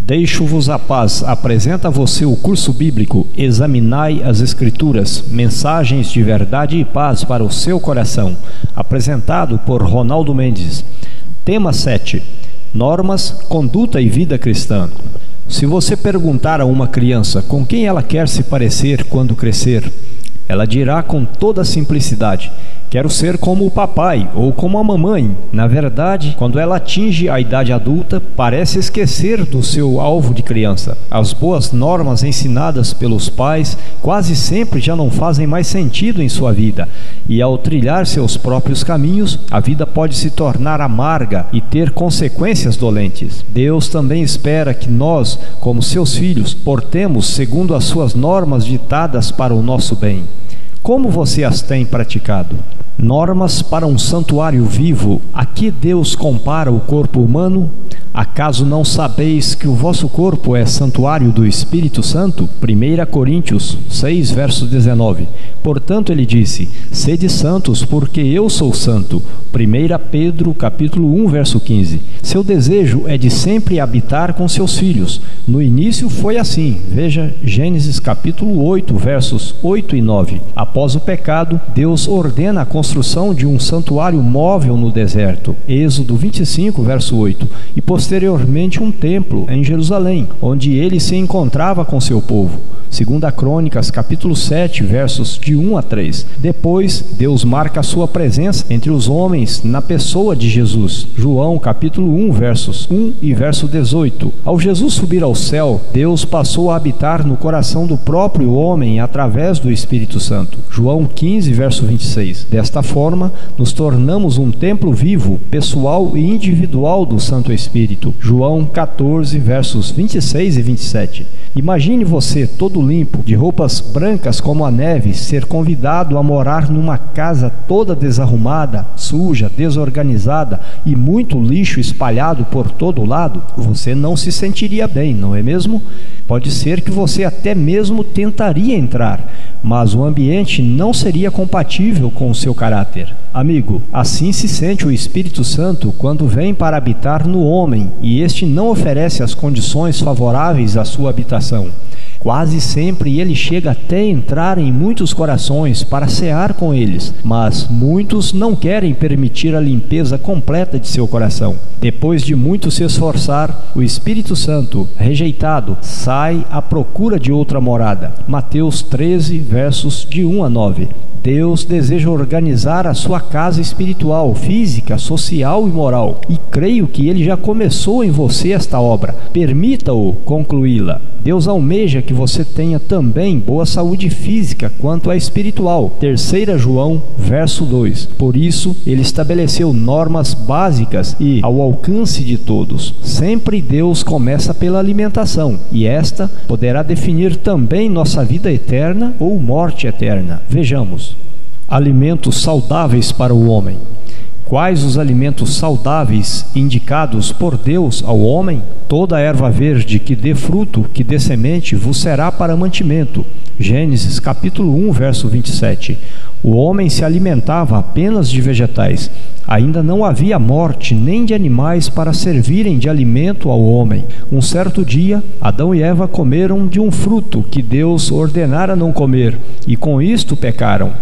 Deixo-vos a paz, apresenta a você o curso bíblico Examinai as Escrituras, mensagens de verdade e paz para o seu coração, apresentado por Ronaldo Mendes. Tema 7. Normas, conduta e vida cristã. Se você perguntar a uma criança com quem ela quer se parecer quando crescer, ela dirá com toda simplicidade: quero ser como o papai ou como a mamãe. Na verdade, quando ela atinge a idade adulta, parece esquecer do seu alvo de criança. As boas normas ensinadas pelos pais quase sempre já não fazem mais sentido em sua vida. E ao trilhar seus próprios caminhos, a vida pode se tornar amarga e ter consequências dolentes. Deus também espera que nós, como seus filhos, portemos segundo as suas normas ditadas para o nosso bem. Como você as tem praticado? Normas para um santuário vivo. A que Deus compara o corpo humano? Acaso não sabeis que o vosso corpo é santuário do Espírito Santo? 1 Coríntios 6, verso 19. Portanto, ele disse: sede santos, porque eu sou santo. 1 Pedro, capítulo 1, verso 15. Seu desejo é de sempre habitar com seus filhos. No início foi assim. Veja Gênesis, capítulo 8, versos 8 e 9. Após o pecado, Deus ordena a construção de um santuário móvel no deserto. Êxodo 25, verso 8. E posteriormente um templo em Jerusalém, onde ele se encontrava com seu povo. 2 Crônicas, capítulo 7, versos de 1 a 3. Depois, Deus marca a sua presença entre os homens na pessoa de Jesus. João, capítulo 1, versos 1 e verso 18. Ao Jesus subir ao céu, Deus passou a habitar no coração do próprio homem através do Espírito Santo. João 15, verso 26. Desta forma, nos tornamos um templo vivo, pessoal e individual do Santo Espírito. João 14, versos 26 e 27. Imagine você, todo limpo, de roupas brancas como a neve, ser convidado a morar numa casa toda desarrumada, suja, desorganizada e muito lixo espalhado por todo lado. Você não se sentiria bem, não é mesmo? Pode ser que você até mesmo tentaria entrar, mas o ambiente não seria compatível com o seu caráter. Amigo, assim se sente o Espírito Santo quando vem para habitar no homem e este não oferece as condições favoráveis à sua habitação. Quase sempre ele chega até entrar em muitos corações para cear com eles, mas muitos não querem permitir a limpeza completa de seu coração. Depois de muito se esforçar, o Espírito Santo, rejeitado, sai à procura de outra morada. Mateus 13, versos de 1 a 9. Deus deseja organizar a sua casa espiritual, física, social e moral. E creio que Ele já começou em você esta obra. Permita-o concluí-la. Deus almeja que você tenha também boa saúde física quanto a espiritual. 3 João, verso 2. Por isso, Ele estabeleceu normas básicas e ao alcance de todos. Sempre Deus começa pela alimentação, e esta poderá definir também nossa vida eterna ou morte eterna. Vejamos. Alimentos saudáveis para o homem. Quais os alimentos saudáveis indicados por Deus ao homem? Toda erva verde que dê fruto, que dê semente, vos será para mantimento. Gênesis capítulo 1, verso 27. O homem se alimentava apenas de vegetais. Ainda não havia morte nem de animais para servirem de alimento ao homem. Um certo dia, Adão e Eva comeram de um fruto que Deus ordenara não comer, e com isto pecaram.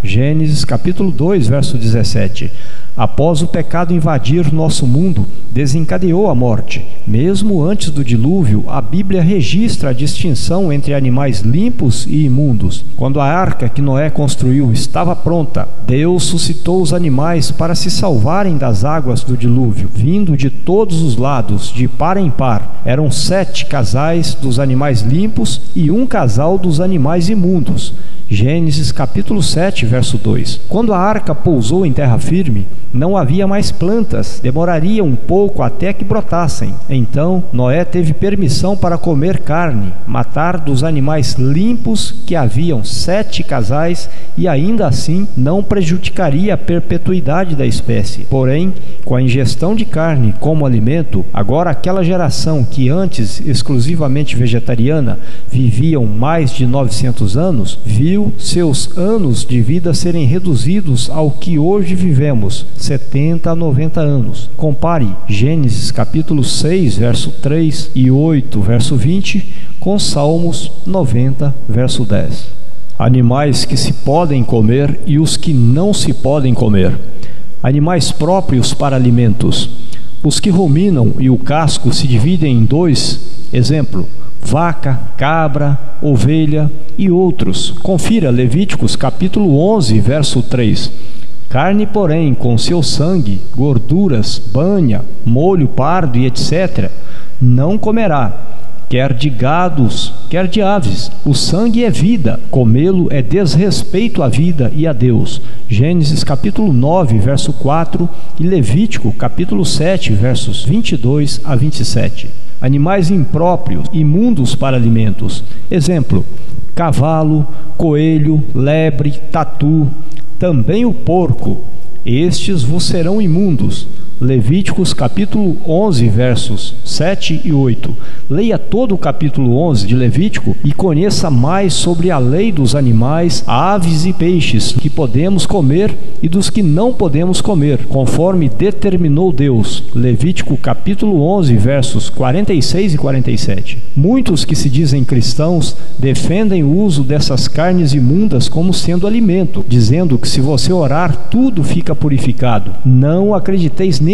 Gênesis capítulo 2, verso 17. Após o pecado invadir nosso mundo, desencadeou a morte. Mesmo antes do dilúvio, a Bíblia registra a distinção entre animais limpos e imundos. Quando a arca que Noé construiu estava pronta, Deus suscitou os animais para se salvarem das águas do dilúvio, vindo de todos os lados, de par em par. Eram 7 casais dos animais limpos e um casal dos animais imundos. Gênesis capítulo 7, verso 2. Quando a arca pousou em terra firme, não havia mais plantas, demoraria um pouco até que brotassem. Então Noé teve permissão para comer carne, matar dos animais limpos, que haviam 7 casais, e ainda assim não prejudicaria a perpetuidade da espécie. Porém, com a ingestão de carne como alimento, agora aquela geração que antes exclusivamente vegetariana viviam mais de 900 anos, viu seus anos de vida serem reduzidos ao que hoje vivemos. 70 a 90 anos. Compare Gênesis capítulo 6, verso 3 e 8, verso 20, com Salmos 90, verso 10. Animais que se podem comer e os que não se podem comer. Animais próprios para alimentos. Os que ruminam e o casco se dividem em dois. Exemplo: vaca, cabra, ovelha e outros. Confira Levíticos capítulo 11, verso 3. Carne, porém, com seu sangue, gorduras, banha, molho pardo e etc., não comerá, quer de gados, quer de aves. O sangue é vida, comê-lo é desrespeito à vida e a Deus. Gênesis capítulo 9, verso 4 e Levítico capítulo 7, versos 22 a 27. Animais impróprios, imundos para alimentos. Exemplo: cavalo, coelho, lebre, tatu, também o porco. Estes vos serão imundos. Levíticos capítulo 11, versos 7 e 8. Leia todo o capítulo 11 de Levítico e conheça mais sobre a lei dos animais, aves e peixes que podemos comer e dos que não podemos comer, conforme determinou Deus. Levítico capítulo 11, versos 46 e 47. Muitos que se dizem cristãos defendem o uso dessas carnes imundas como sendo alimento, dizendo que se você orar, tudo fica purificado. Não acrediteis neles.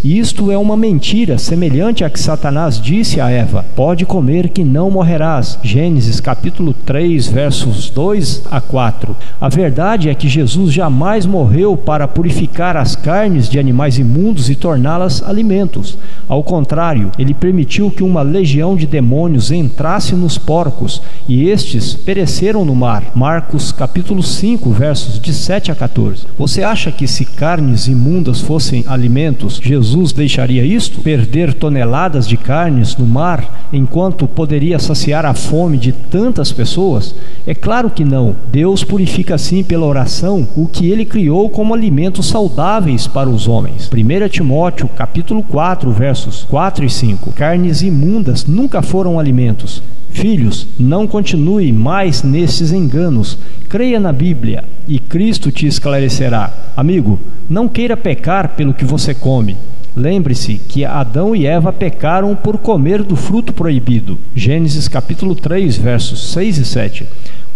Isto é uma mentira, semelhante à que Satanás disse a Eva: pode comer que não morrerás. Gênesis capítulo 3, versos 2 a 4. A verdade é que Jesus jamais morreu para purificar as carnes de animais imundos e torná-las alimentos. Ao contrário, ele permitiu que uma legião de demônios entrasse nos porcos e estes pereceram no mar. Marcos capítulo 5, versos de 7 a 14. Você acha que se carnes imundas fossem alimentos, Jesus deixaria isto? Perder toneladas de carnes no mar, enquanto poderia saciar a fome de tantas pessoas? É claro que não. Deus purifica assim pela oração o que ele criou como alimentos saudáveis para os homens. 1 Timóteo capítulo 4, versos 4 e 5. Carnes imundas nunca foram alimentos. Filhos, não continue mais nesses enganos. Creia na Bíblia e Cristo te esclarecerá. Amigo, não queira pecar pelo que você come. Lembre-se que Adão e Eva pecaram por comer do fruto proibido. Gênesis capítulo 3, versos 6 e 7.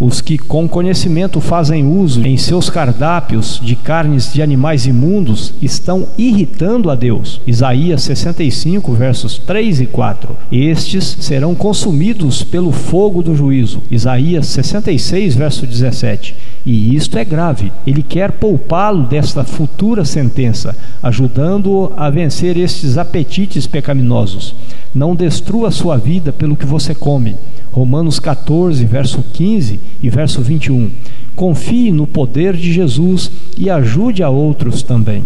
Os que com conhecimento fazem uso em seus cardápios de carnes de animais imundos estão irritando a Deus. Isaías 65, versos 3 e 4. Estes serão consumidos pelo fogo do juízo. Isaías 66, verso 17. E isto é grave. Ele quer poupá-lo desta futura sentença, ajudando-o a vencer estes apetites pecaminosos. Não destrua sua vida pelo que você come. Romanos 14, verso 15 e verso 21. Confie no poder de Jesus e ajude a outros também.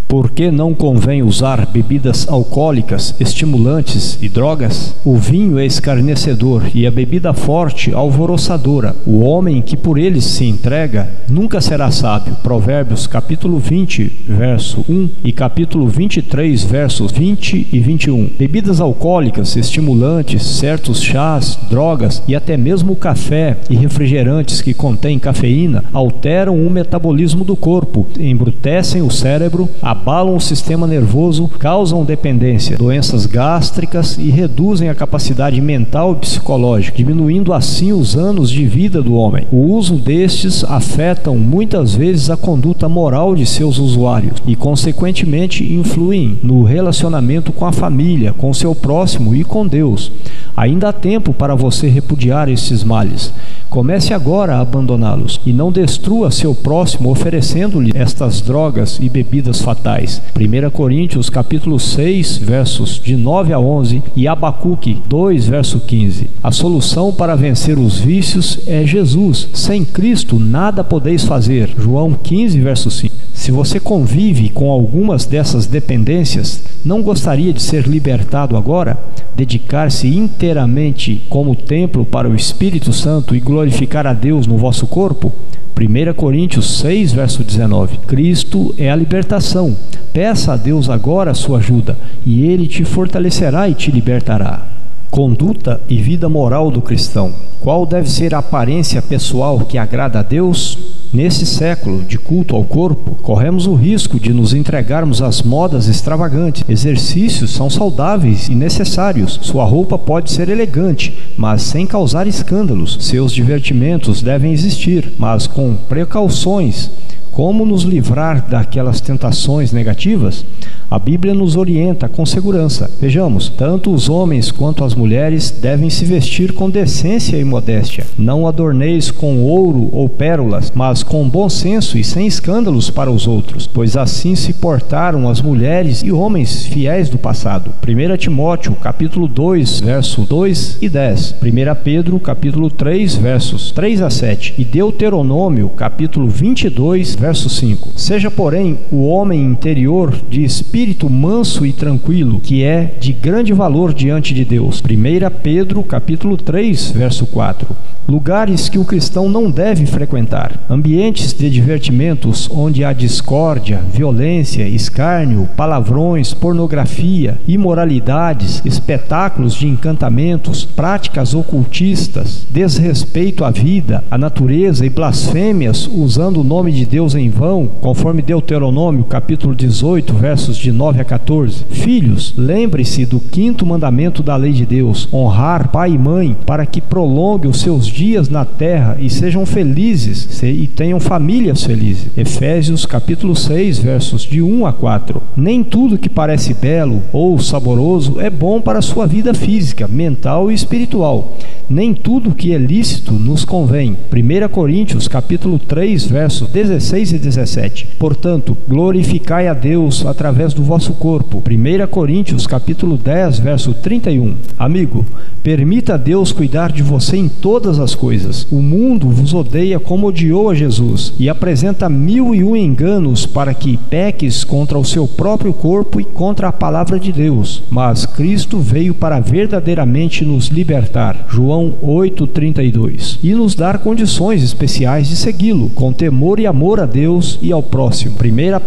Por que não convém usar bebidas alcoólicas, estimulantes e drogas? O vinho é escarnecedor e a bebida forte alvoroçadora. O homem que por eles se entrega nunca será sábio. Provérbios capítulo 20, verso 1 e capítulo 23, versos 20 e 21. Bebidas alcoólicas, estimulantes, certos chás, drogas e até mesmo café e refrigerantes que contêm cafeína alteram o metabolismo do corpo, embrutecem o cérebro, abalam o sistema nervoso, causam dependência, doenças gástricas e reduzem a capacidade mental e psicológica, diminuindo assim os anos de vida do homem. O uso destes afetam muitas vezes a conduta moral de seus usuários e, consequentemente, influem no relacionamento com a família, com seu próximo e com Deus. Ainda há tempo para você repudiar estes males. Comece agora a abandoná-los e não destrua seu próximo oferecendo-lhe estas drogas e bebidas fatais. 1 Coríntios capítulo 6, versos de 9 a 11 e Abacuque 2, verso 15. A solução para vencer os vícios é Jesus. Sem Cristo nada podeis fazer. João 15, verso 5. Se você convive com algumas dessas dependências, não gostaria de ser libertado agora? Dedicar-se inteiramente como templo para o Espírito Santo e glorificar a Deus no vosso corpo? 1 Coríntios 6, verso 19. Cristo é a libertação. Peça a Deus agora a sua ajuda, e Ele te fortalecerá e te libertará. Conduta e vida moral do cristão. Qual deve ser a aparência pessoal que agrada a Deus? Nesse século de culto ao corpo, corremos o risco de nos entregarmos às modas extravagantes. Exercícios são saudáveis e necessários. Sua roupa pode ser elegante, mas sem causar escândalos. Seus divertimentos devem existir, mas com precauções. Como nos livrar daquelas tentações negativas? A Bíblia nos orienta com segurança. Vejamos, tanto os homens quanto as mulheres devem se vestir com decência e modéstia. Não adorneis com ouro ou pérolas, mas com bom senso e sem escândalos para os outros, pois assim se portaram as mulheres e homens fiéis do passado. 1 Timóteo, capítulo 2, verso 2 e 10. 1 Pedro, capítulo 3, versos 3 a 7. E Deuteronômio, capítulo 22, verso 5. Seja, porém, o homem interior de espírito manso e tranquilo, que é de grande valor diante de Deus. 1 Pedro, capítulo 3, verso 4. Lugares que o cristão não deve frequentar. Ambientes de divertimentos onde há discórdia, violência, escárnio, palavrões, pornografia, imoralidades, espetáculos de encantamentos, práticas ocultistas, desrespeito à vida, à natureza e blasfêmias usando o nome de Deus em vão, conforme Deuteronômio, capítulo 18, versos de 9 a 14. Filhos, lembre-se do 5º mandamento da lei de Deus: honrar pai e mãe, para que prolongue os seus dias na terra e sejam felizes e tenham famílias felizes. Efésios capítulo 6, versos de 1 a 4. Nem tudo que parece belo ou saboroso é bom para a sua vida física, mental e espiritual. Nem tudo que é lícito nos convém. 1 Coríntios capítulo 3, versos 16 e 17. Portanto, glorificai a Deus através do vosso corpo. 1 Coríntios capítulo 10, verso 31. Amigo, permita a Deus cuidar de você em todas as coisas. O mundo vos odeia como odiou a Jesus e apresenta 1001 enganos para que peques contra o seu próprio corpo e contra a palavra de Deus. Mas Cristo veio para verdadeiramente nos libertar. João 8:32. E nos dar condições especiais de segui-lo, com temor e amor a Deus e ao próximo. 1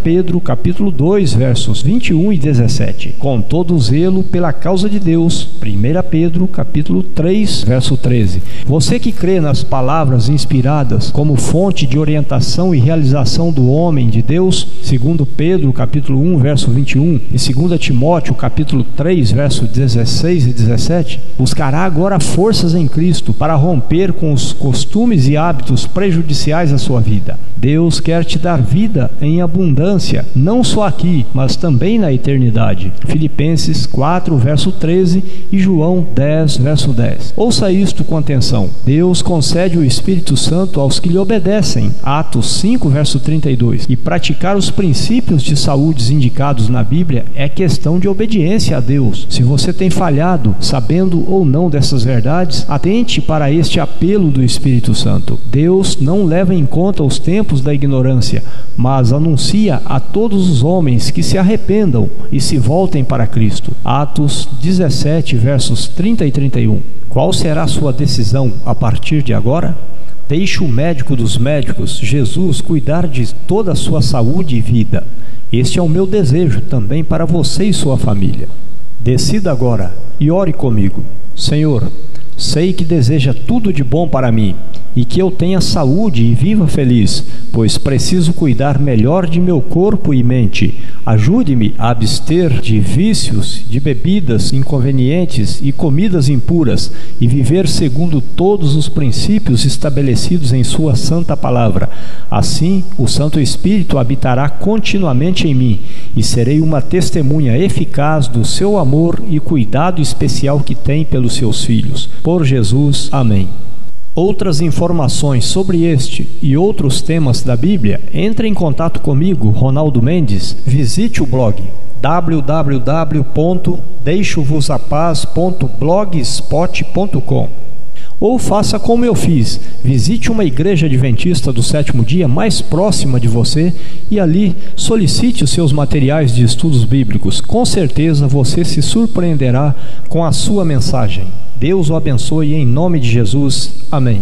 Pedro capítulo 2, versos 21 e 17. Com todo zelo pela causa de Deus. 1 Pedro capítulo 3, verso 13. Você que crê nas palavras inspiradas como fonte de orientação e realização do homem de Deus, 2 Pedro capítulo 1, verso 21 e 2 Timóteo capítulo 3, verso 16 e 17, buscará agora forças em Cristo para romper com os costumes e hábitos prejudiciais à sua vida. Deus quer te dar vida em abundância, não só aqui, mas também na eternidade. Filipenses 4, verso 13 e João 10, verso 10. Ouça isto com atenção. Deus concede o Espírito Santo aos que lhe obedecem. Atos 5, verso 32. E praticar os princípios de saúde indicados na Bíblia é questão de obediência a Deus. Se você tem falhado, sabendo ou não dessas verdades, atente para este apelo do Espírito Santo. Deus não leva em conta os tempos da ignorância, mas anuncia a todos os homens que se arrependam e se voltem para Cristo. Atos 17, versos 30 e 31. Qual será a sua decisão a partir de agora? Deixe o médico dos médicos, Jesus, cuidar de toda a sua saúde e vida. Este é o meu desejo também para você e sua família. Decida agora e ore comigo. Senhor, sei que deseja tudo de bom para mim e que eu tenha saúde e viva feliz, pois preciso cuidar melhor de meu corpo e mente. Ajude-me a abster de vícios, de bebidas inconvenientes e comidas impuras e viver segundo todos os princípios estabelecidos em sua santa palavra. Assim, o Santo Espírito habitará continuamente em mim e serei uma testemunha eficaz do seu amor e cuidado especial que tem pelos seus filhos. Por Jesus. Amém. Outras informações sobre este e outros temas da Bíblia, entre em contato comigo, Ronaldo Mendes. Visite o blog www.deixovosapaz.blogspot.com ou faça como eu fiz, visite uma igreja adventista do sétimo dia mais próxima de você e ali solicite os seus materiais de estudos bíblicos. Com certeza você se surpreenderá com a sua mensagem. Deus o abençoe em nome de Jesus. Amém.